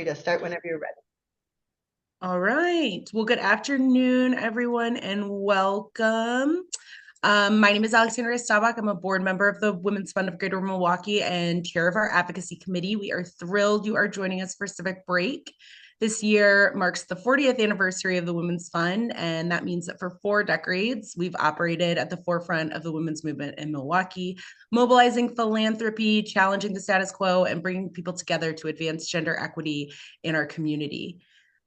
to start whenever you're ready. All right. Well, good afternoon, everyone, and welcome. My name is Alexandra Stabach. I'm a board member of the Women's Fund of Greater Milwaukee and chair of our advocacy committee. We are thrilled you are joining us for Civic Break. This year marks the 40th anniversary of the Women's Fund, and that means that for 4 decades, we've operated at the forefront of the women's movement in Milwaukee, mobilizing philanthropy, challenging the status quo, and bringing people together to advance gender equity in our community.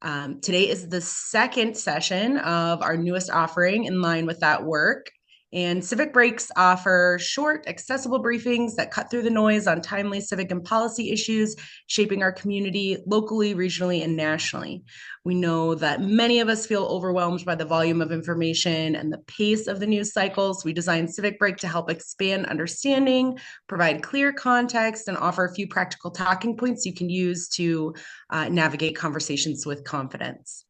Today is the second session of our newest offering in line with that work. And Civic Breaks offer short, accessible briefings that cut through the noise on timely civic and policy issues shaping our community locally, regionally, and nationally. We know that many of us feel overwhelmed by the volume of information and the pace of the news cycles. We designed Civic Break to help expand understanding, provide clear context, and offer a few practical talking points you can use to navigate conversations with confidence.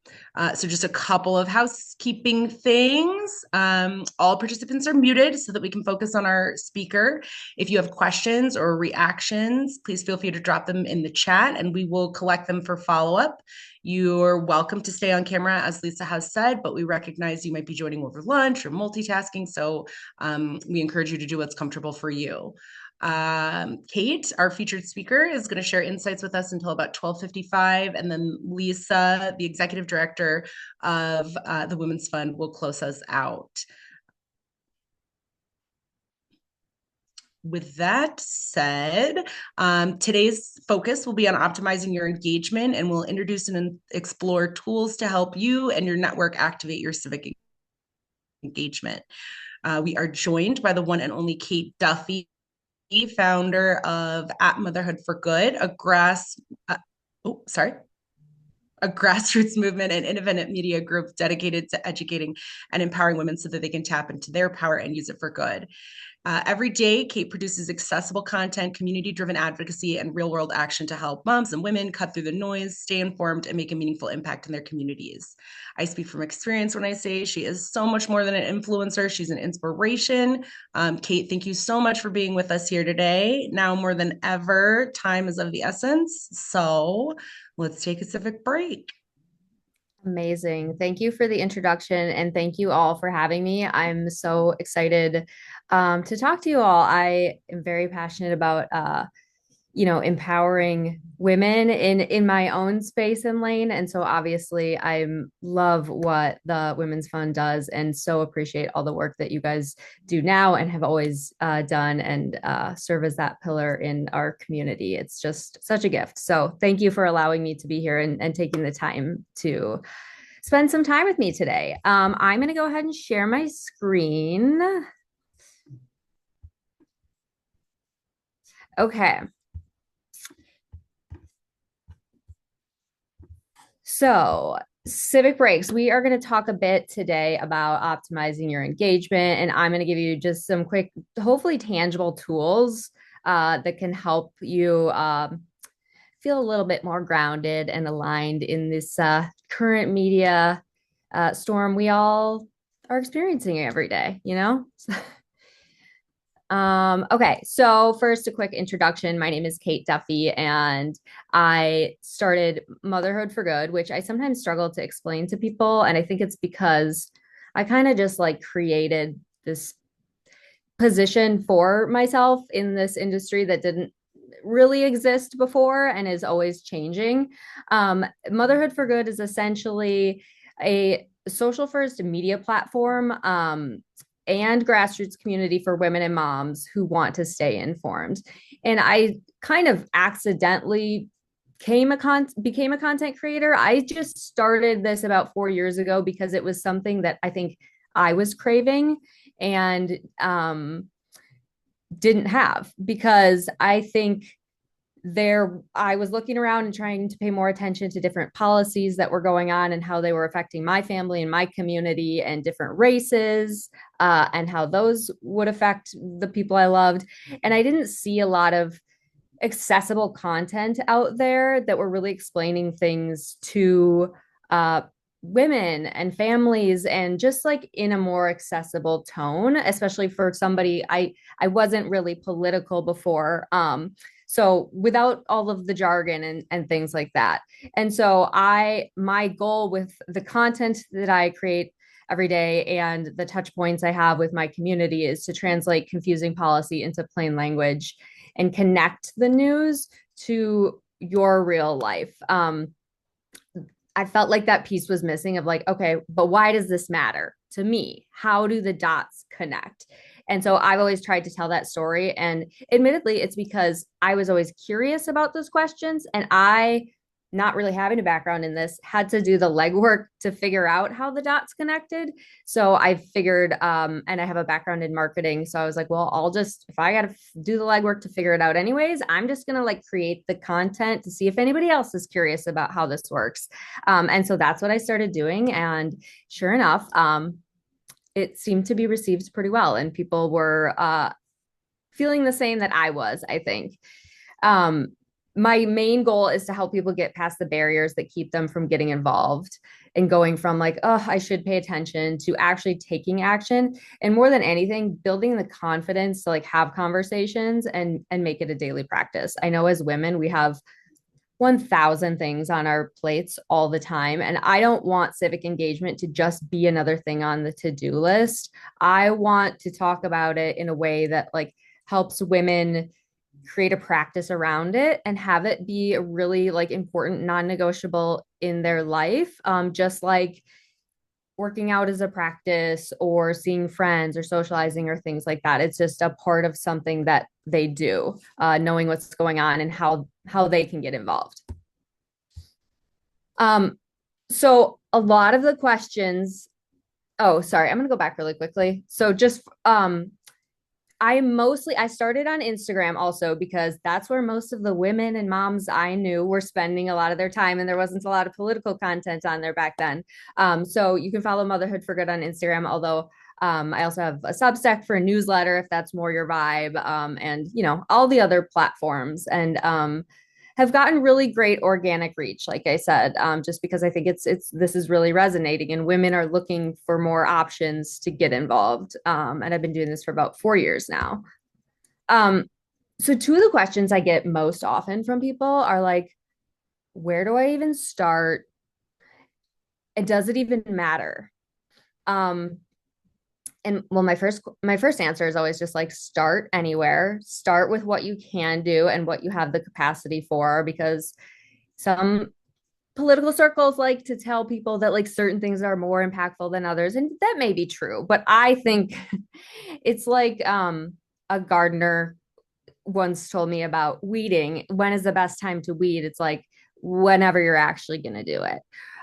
So just a couple of housekeeping things. All participants are muted so that we can focus on our speaker. If you have questions or reactions, please feel free to drop them in the chat and we will collect them for follow-up. You're welcome to stay on camera, as Lisa has said, but we recognize you might be joining over lunch or multitasking, so we encourage you to do what's comfortable for you. Kate, our featured speaker, is going to share insights with us until about 12:55, and then Lisa, the executive director of the Women's Fund, will close us out. With that said, today's focus will be on optimizing your engagement, and we'll introduce and explore tools to help you and your network activate your civic engagement. We are joined by the one and only Kate Duffy, founder of At Motherhood for Good, a grassroots movement and independent media group dedicated to educating and empowering women so that they can tap into their power and use it for good. Every day, Kate produces accessible content, community-driven advocacy, and real-world action to help moms and women cut through the noise, stay informed, and make a meaningful impact in their communities. I speak from experience when I say she is so much more than an influencer. She's an inspiration. Kate, thank you so much for being with us here today. Now more than ever, time is of the essence. So let's take a civic break. Amazing. Thank you for the introduction and thank you all for having me. I'm so excited to talk to you all. I am very passionate about empowering women in my own space and lane. And so obviously I love what the Women's Fund does and so appreciate all the work that you guys do now and have always done and serve as that pillar in our community. It's just such a gift. So thank you for allowing me to be here and taking the time to spend some time with me today. I'm going to go ahead and share my screen. Okay. So, Civic Breaks, we are going to talk a bit today about optimizing your engagement, and I'm going to give you just some quick, hopefully tangible tools that can help you feel a little bit more grounded and aligned in this current media storm we all are experiencing every day, you know? Okay, so first, a quick introduction. My name is Kate Duffy, and I started Motherhood for Good, which I sometimes struggle to explain to people. And I think it's because I kind of just like created this position for myself in this industry that didn't really exist before and is always changing. Motherhood for Good is essentially a social first media platform and grassroots community for women and moms who want to stay informed. And I kind of accidentally became a content creator. I just started this about 4 years ago because it was something that I think I was craving and didn't have, because I think I was looking around and trying to pay more attention to different policies that were going on and how they were affecting my family and my community and different races and how those would affect the people I loved. And I didn't see a lot of accessible content out there that were really explaining things to women and families, and just like in a more accessible tone, especially for somebody. I wasn't really political before, so without all of the jargon and things like that. And so my goal with the content that I create every day and the touch points I have with my community is to translate confusing policy into plain language and connect the news to your real life. I felt like that piece was missing of like, okay, but why does this matter to me? How do the dots connect? And so I've always tried to tell that story. And admittedly, it's because I was always curious about those questions. And I, not really having a background in this, had to do the legwork to figure out how the dots connected. So I figured, and I have a background in marketing. So I was like, well, I'll just, if I got to do the legwork to figure it out anyways, I'm just going to like create the content to see if anybody else is curious about how this works. And so that's what I started doing. And sure enough, it seemed to be received pretty well. And people were feeling the same that I was, I think. Um, my main goal is to help people get past the barriers that keep them from getting involved and going from like, oh, I should pay attention to actually taking action. And more than anything, building the confidence to like have conversations and make it a daily practice. I know as women, we have 1,000 things on our plates all the time. And I don't want civic engagement to just be another thing on the to do list. I want to talk about it in a way that like helps women create a practice around it and have it be a really like important non-negotiable in their life, just like working out as a practice or seeing friends or socializing or things like that. It's just a part of something that they do, knowing what's going on and how they can get involved. um so a lot of the questions, oh sorry, I'm going to go back really quickly. So just I started on Instagram also because that's where most of the women and moms I knew were spending a lot of their time, and there wasn't a lot of political content on there back then. So you can follow Motherhood for Good on Instagram, although I also have a Substack for a newsletter if that's more your vibe, and all the other platforms, and have gotten really great organic reach, like I said, just because I think it's this is really resonating, and women are looking for more options to get involved. And I've been doing this for about 4 years now. Um, so two of the questions I get most often from people are like, where do I even start? And does it even matter? Um, and well, my first answer is always just like start anywhere, start with what you can do and what you have the capacity for, because some political circles like to tell people that like certain things are more impactful than others, and that may be true, but I think it's like a gardener once told me about weeding. When is the best time to weed? It's like whenever you're actually going to do it.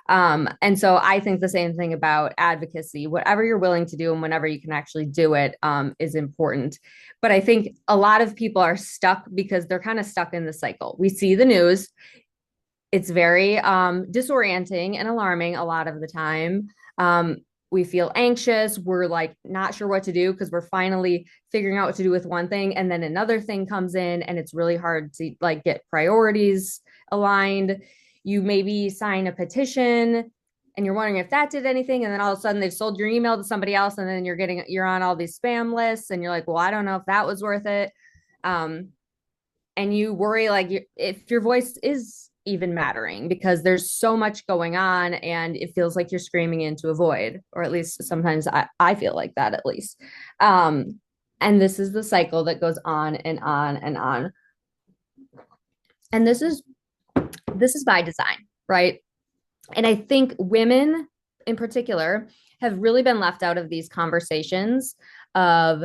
And so I think the same thing about advocacy. Whatever you're willing to do and whenever you can actually do it, is important. But I think a lot of people are stuck because they're kind of stuck in the cycle. We see the news, it's very disorienting and alarming a lot of the time. We feel anxious. We're like not sure what to do because we're finally figuring out what to do with one thing, and then another thing comes in, and it's really hard to like get priorities aligned. You maybe sign a petition and you're wondering if that did anything, and then all of a sudden they've sold your email to somebody else, and then you're on all these spam lists, and you're like, well, I don't know if that was worth it. Um, and you worry like if your voice is even mattering because there's so much going on and it feels like you're screaming into a void, or at least sometimes I feel like that at least. And this is the cycle that goes on and on and on. And this is by design, right? And I think women in particular have really been left out of these conversations of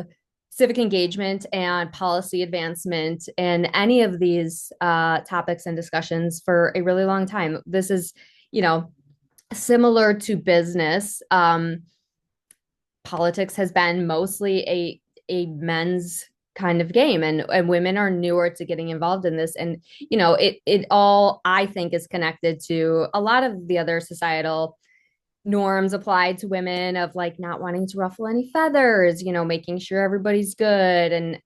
civic engagement and policy advancement and any of these topics and discussions for a really long time. This is, you know, similar to business. Politics has been mostly a men's kind of game, and women are newer to getting involved in this, and it all I think is connected to a lot of the other societal norms applied to women of like not wanting to ruffle any feathers, making sure everybody's good, and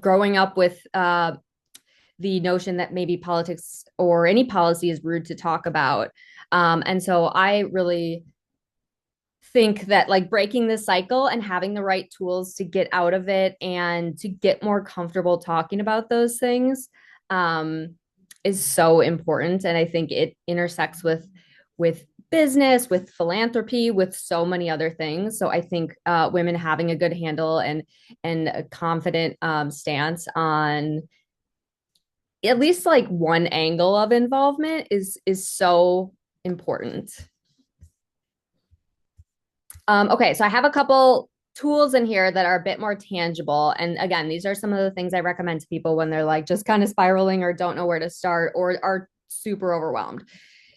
growing up with the notion that maybe politics or any policy is rude to talk about. And so I really think that like breaking this cycle and having the right tools to get out of it and to get more comfortable talking about those things um, is so important. And I think it intersects with business, with philanthropy, with so many other things. So I think women having a good handle and a confident stance on at least like one angle of involvement is so important. Okay, so I have a couple tools in here that are a bit more tangible. And again, these are some of the things I recommend to people when they're like just kind of spiraling or don't know where to start or are super overwhelmed.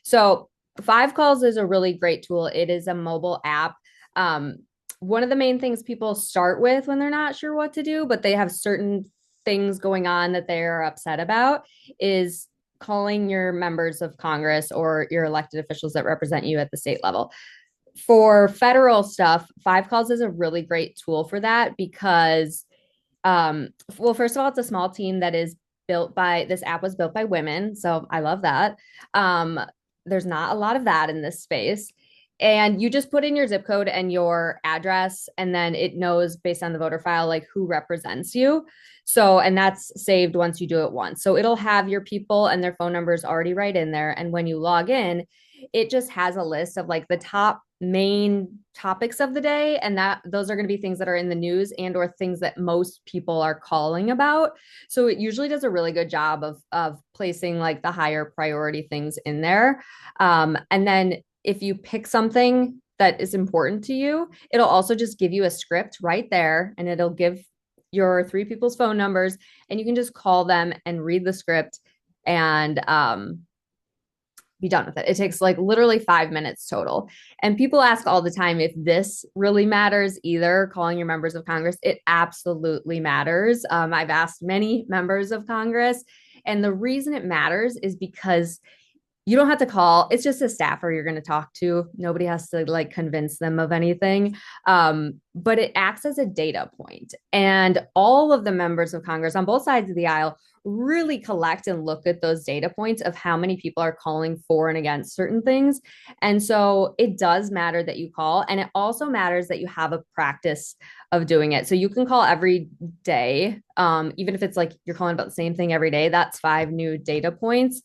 So, Five Calls is a really great tool. It is a mobile app. Um, One of the main things people start with when they're not sure what to do, but they have certain things going on that they're upset about, is calling your members of Congress or your elected officials that represent you at the state level. For federal stuff, Five Calls is a really great tool for that because, well, first of all, it's a small team that is built by this app was built by women. So I love that. Um, there's not a lot of that in this space. And you just put in your zip code and your address, and then it knows based on the voter file, like who represents you. So, and that's saved once you do it once. So it'll have your people and their phone numbers already right in there. And when you log in, it just has a list of like the top main topics of the day, and that those are going to be things that are in the news and or things that most people are calling about. So it usually does a really good job of placing like the higher priority things in there. And then if you pick something that is important to you, it'll also just give you a script right there, and it'll give your three people's phone numbers, and you can just call them and read the script and be done with it. It takes like literally 5 minutes total. And people ask all the time if this really matters either, calling your members of Congress. It absolutely matters. I've asked many members of Congress, and the reason it matters is because you don't have to call. It's just a staffer you're going to talk to. Nobody has to like convince them of anything. But it acts as a data point. And all of the members of Congress on both sides of the aisle really collect and look at those data points of how many people are calling for and against certain things. And so it does matter that you call. And it also matters that you have a practice of doing it. So you can call every day, even if it's like you're calling about the same thing every day, that's 5 new data points.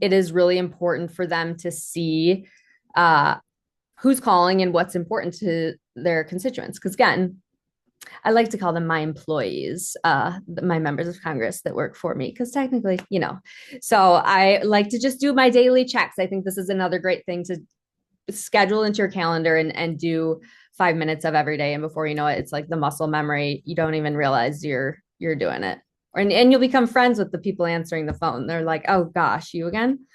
It is really important for them to see who's calling and what's important to their constituents. Because again, I like to call them my employees, my members of Congress that work for me, because technically, you know. So I like to just do my daily checks. I think this is another great thing to schedule into your calendar and do 5 minutes of every day. And before you know it, it's like the muscle memory. You don't even realize you're doing it. And you'll become friends with the people answering the phone. They're like, oh gosh, you again?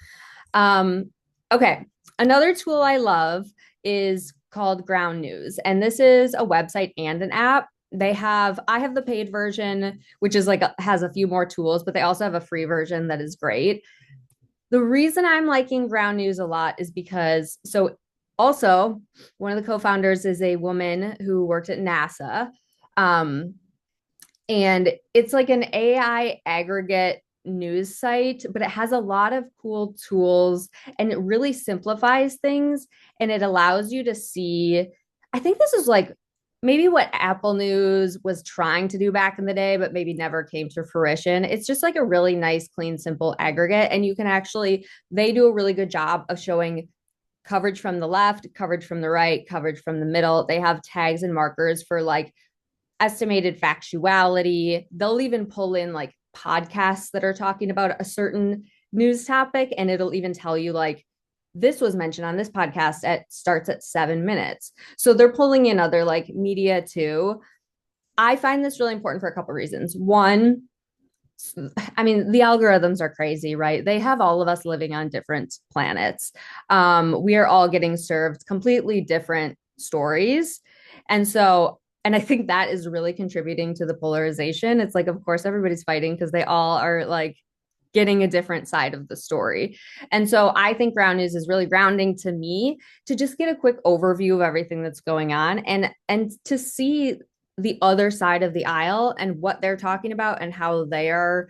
Okay. Another tool I love is called Ground News. And this is a website and an app. I have the paid version, which is like, has a few more tools, but they also have a free version that is great. The reason I'm liking Ground News a lot is because, so also one of the co-founders is a woman who worked at NASA. And it's like an AI aggregate news site, but it has a lot of cool tools and it really simplifies things and it allows you to see. I think this is like maybe what Apple News was trying to do back in the day, but maybe never came to fruition. It's just like a really nice, clean, simple aggregate. And you can actually, they do a really good job of showing coverage from the left, coverage from the right, coverage from the middle. They have tags and markers for like estimated factuality. They'll even pull in like podcasts that are talking about a certain news topic, and it'll even tell you like this was mentioned on this podcast starts at 7 minutes. So they're pulling in other like media too. I find this really important for a couple of reasons. One, I mean, the algorithms are crazy, right? They have all of us living on different planets. We are all getting served completely different stories. And I think that is really contributing to the polarization. It's like, of course, everybody's fighting because they all are like getting a different side of the story. And so I think Ground News is really grounding to me to just get a quick overview of everything that's going on and to see the other side of the aisle and what they're talking about and how they are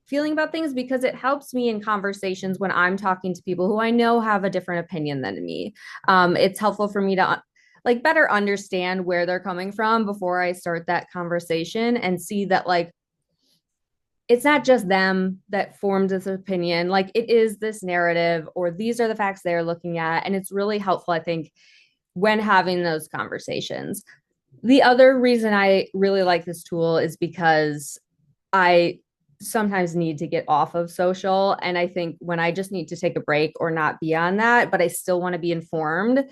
feeling about things because it helps me in conversations when I'm talking to people who I know have a different opinion than me. It's helpful for me to like better understand where they're coming from before I start that conversation and see that like it's not just them that formed this opinion, like it is this narrative or these are the facts they're looking at, and it's really helpful I think when having those conversations. The other reason I really like this tool is because I sometimes need to get off of social. And I think when I just need to take a break or not be on that, but I still want to be informed,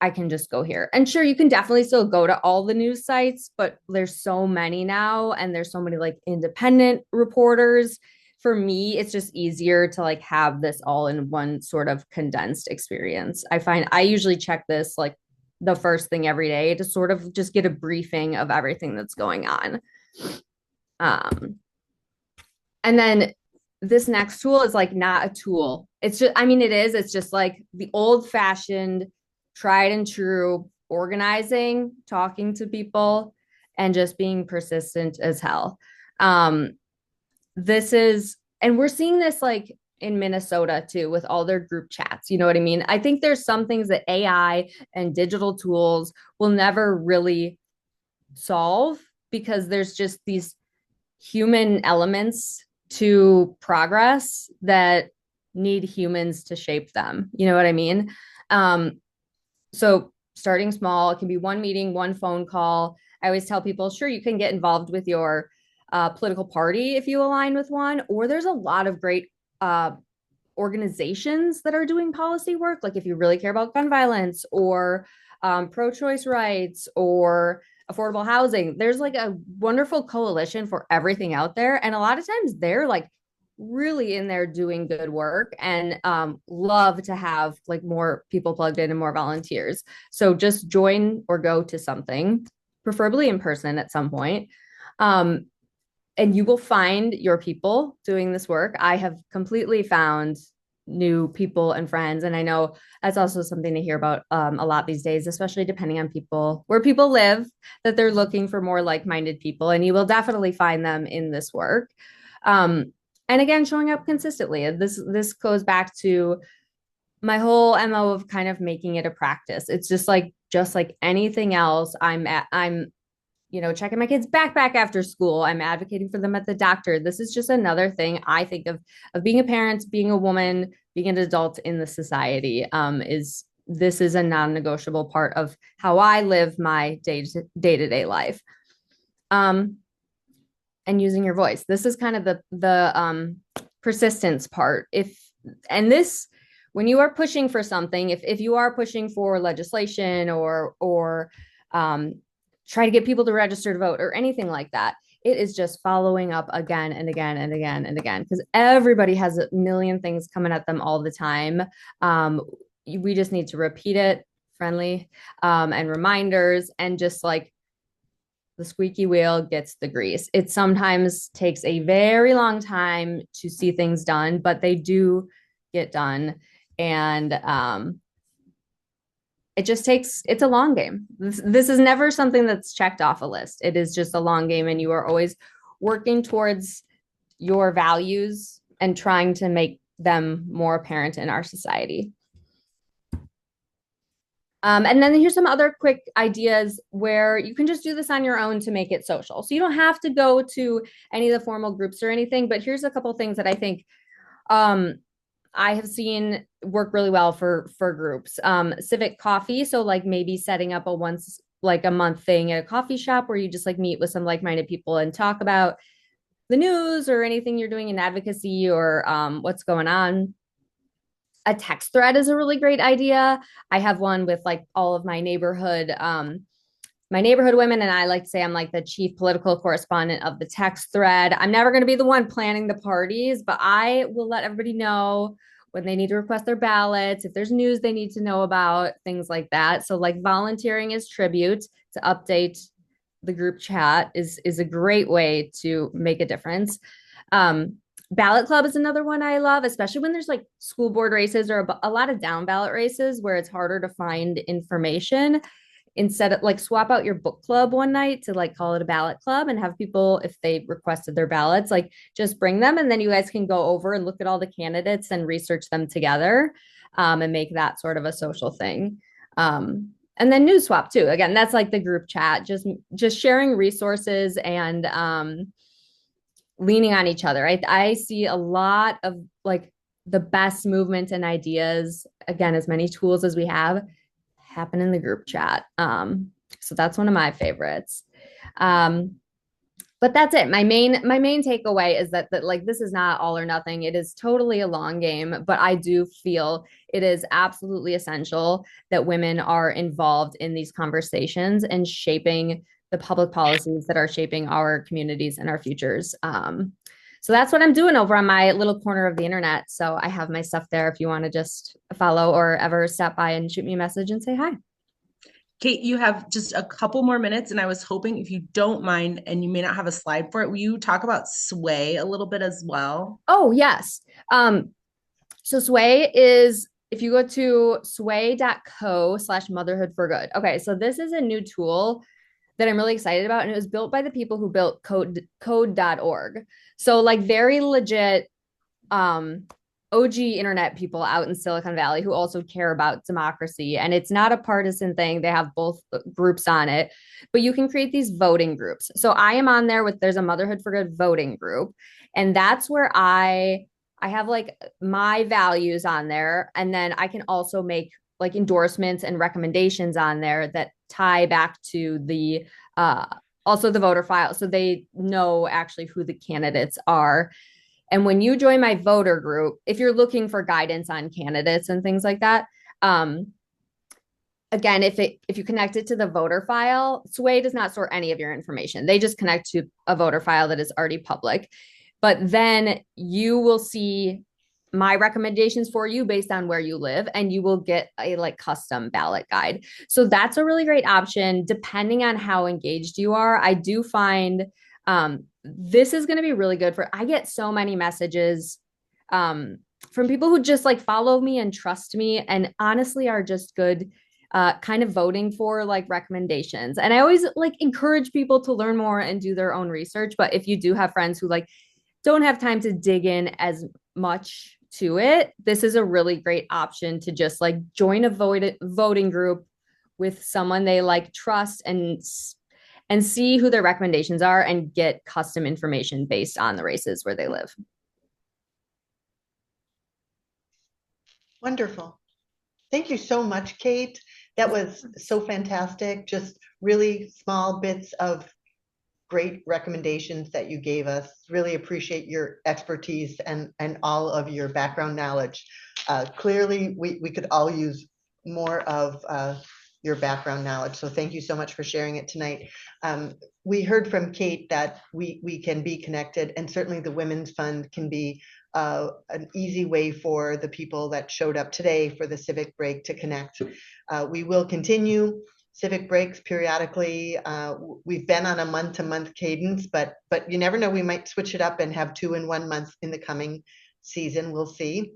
I can just go here. And sure, you can definitely still go to all the news sites, but there's so many now and there's so many like independent reporters. For me, it's just easier to like have this all in one sort of condensed experience. I find I usually check this like the first thing every day to sort of just get a briefing of everything that's going on. Um, and then this next tool is like not a tool. It's just, I mean, it is, it's just like the old fashioned, tried and true organizing, talking to people, and just being persistent as hell. Um, this is, and we're seeing this like in Minnesota too with all their group chats. You know what I mean? I think there's some things that AI and digital tools will never really solve because there's just these human elements to progress that need humans to shape them. You know what I mean? Um, so starting small, it can be one meeting, one phone call. I always tell people, sure, you can get involved with your political party if you align with one, or there's a lot of great organizations that are doing policy work. Like if you really care about gun violence or pro-choice rights or affordable housing, there's like a wonderful coalition for everything out there. And a lot of times they're like really in there doing good work and love to have like more people plugged in and more volunteers. So just join or go to something, preferably in person at some point. Um, and you will find your people doing this work. I have completely found new people and friends. And I know that's also something to hear about a lot these days, especially depending on people where people live, that they're looking for more like-minded people. And you will definitely find them in this work. And again, showing up consistently. This goes back to my whole MO of kind of making it a practice. It's just like anything else. I'm checking my kids' backpack after school. I'm advocating for them at the doctor. This is just another thing I think of being a parent, being a woman, being an adult in the society. This is a non-negotiable part of how I live my day-to-day life. And using your voice. This is kind of the persistence part. When you are pushing for something, if you are pushing for legislation or try to get people to register to vote or anything like that, it is just following up again and again and again and again because everybody has a million things coming at them all the time. We just need to repeat it, friendly and reminders, and just like the squeaky wheel gets the grease. It sometimes takes a very long time to see things done, but they do get done. And it's a long game. This is never something that's checked off a list. It is just a long game, and you are always working towards your values and trying to make them more apparent in our society. And then here's some other quick ideas where you can just do this on your own to make it social. So you don't have to go to any of the formal groups or anything, but here's a couple things that I think I have seen work really well for groups. Civic coffee. So like maybe setting up a month thing at a coffee shop where you just like meet with some like-minded people and talk about the news or anything you're doing in advocacy or what's going on. A text thread is a really great idea. I have one with like all of my neighborhood women, and I like to say I'm like the chief political correspondent of the text thread. I'm never going to be the one planning the parties, but I will let everybody know when they need to request their ballots, if there's news they need to know about, things like that. So like volunteering as tribute to update the group chat is a great way to make a difference. Ballot club is another one I love, especially when there's like school board races or a lot of down ballot races where it's harder to find information. instead of like swap out your book club one night to like call it a ballot club and have people, if they requested their ballots, like just bring them and then you guys can go over and look at all the candidates and research them together, and make that sort of a social thing. And then news swap too. Again, that's like the group chat, just sharing resources and leaning on each other. I see a lot of like the best movement and ideas, again, as many tools as we have, happen in the group chat. So that's one of my favorites. Um, but that's it. My main takeaway is that like this is not all or nothing. It is totally a long game, but I do feel it is absolutely essential that women are involved in these conversations and shaping the public policies that are shaping our communities and our futures. So that's what I'm doing over on my little corner of the internet. So I have my stuff there if you want to just follow or ever stop by and shoot me a message and say hi. Kate, you have just a couple more minutes, and I was hoping, if you don't mind, and you may not have a slide for it, will you talk about Sway a little bit as well? Oh, yes. So Sway is, if you go to sway.co/motherhood for good. Okay, so this is a new tool that I'm really excited about, and it was built by the people who built code.org. So like very legit OG internet people out in Silicon Valley who also care about democracy. And it's not a partisan thing. They have both groups on it, but you can create these voting groups. So I am on there with, there's a Motherhood for Good voting group. And that's where I have like my values on there. And then I can also make like endorsements and recommendations on there that tie back to the also the voter file. So they know actually who the candidates are. And when you join my voter group, if you're looking for guidance on candidates and things like that, again, if you connect it to the voter file, Sway does not store any of your information. They just connect to a voter file that is already public. But then you will see my recommendations for you based on where you live, and you will get a like custom ballot guide. So that's a really great option depending on how engaged you are. I do find this is going to be really good for, I get so many messages from people who just like follow me and trust me and honestly are just good kind of voting for like recommendations. And I always like encourage people to learn more and do their own research. But if you do have friends who like don't have time to dig in as much to it, this is a really great option to just like join a voting group with someone they like trust and see who their recommendations are and get custom information based on the races where they live. Wonderful. Thank you so much, Kate. That was so fantastic. Just really small bits of great recommendations that you gave us. Really appreciate your expertise and all of your background knowledge. Clearly, we could all use more of your background knowledge. So thank you so much for sharing it tonight. We heard from Kate that we can be connected, and certainly the Women's Fund can be an easy way for the people that showed up today for the Civic Break to connect. We will continue Civic Breaks periodically. We've been on a month-to-month cadence, but you never know, we might switch it up and have 2 in 1 month in the coming season. We'll see.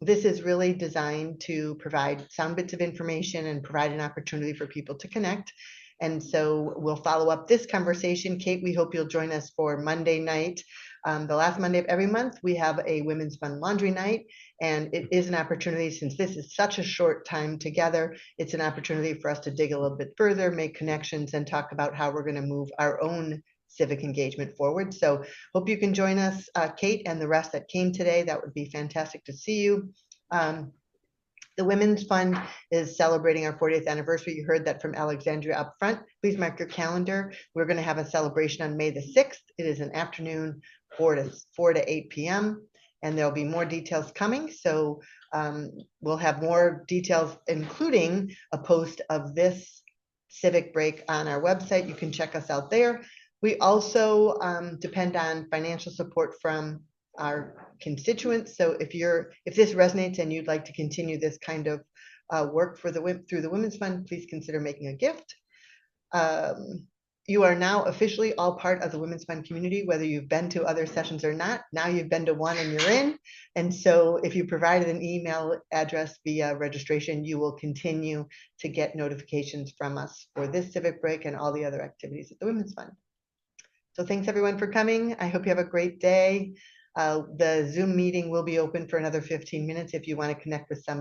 This is really designed to provide sound bits of information and provide an opportunity for people to connect. And so we'll follow up this conversation. Kate, we hope you'll join us for Monday night. The last Monday of every month, we have a Women's Fund Laundry Night, and it is an opportunity, since this is such a short time together, it's an opportunity for us to dig a little bit further, make connections, and talk about how we're going to move our own civic engagement forward. So hope you can join us, Kate, and the rest that came today. That would be fantastic to see you. The Women's Fund is celebrating our 40th anniversary. You heard that from Alexandria up front. Please mark your calendar. We're going to have a celebration on May the 6th. It is an afternoon, 4 to 8 p.m. And there'll be more details coming. So we'll have more details, including a post of this Civic Break on our website. You can check us out there. We also depend on financial support from our constituents. So if this resonates and you'd like to continue this kind of work through the Women's Fund, please consider making a gift. you are now officially all part of the Women's Fund community, whether you've been to other sessions or not. Now you've been to one and you're in. And so if you provided an email address via registration, you will continue to get notifications from us for this Civic Break and all the other activities at the Women's Fund. So thanks everyone for coming. I hope you have a great day. The Zoom meeting will be open for another 15 minutes if you want to connect with somebody.